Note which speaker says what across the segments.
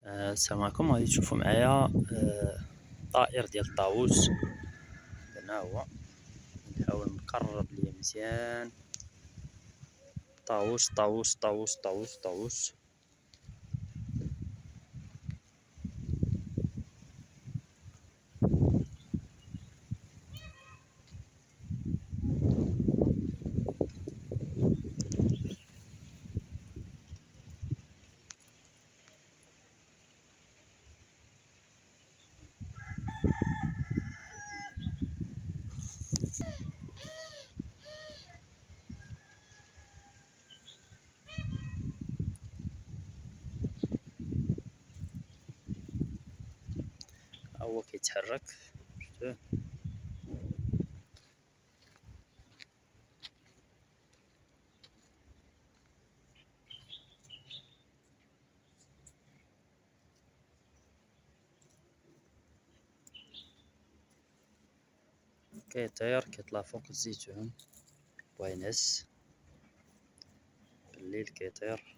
Speaker 1: السلام عليكم. غادي تشوفوا معايا طائر ديال الطاووس. هنا هو، نحاول نقرب ليه مزيان. طاووس طاووس طاووس طاووس طاووس. ها هو كيتحرك، شفتوه؟ كيطير، كيطلع فوق الزيتون، بغا ينعس. بالليل كيطير.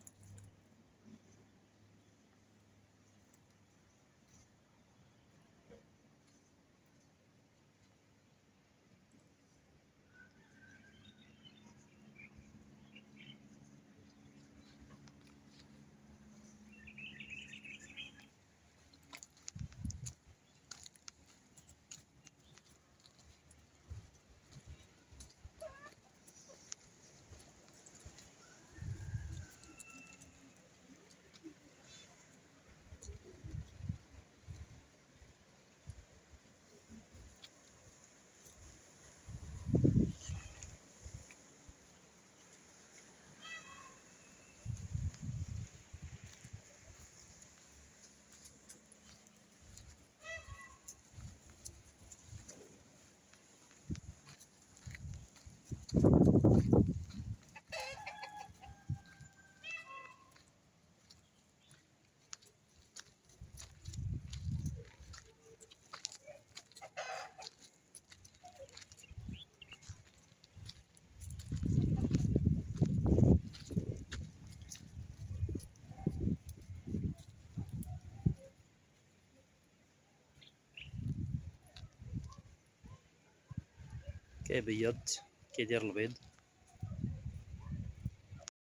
Speaker 1: كيبيض، كيدير البيض.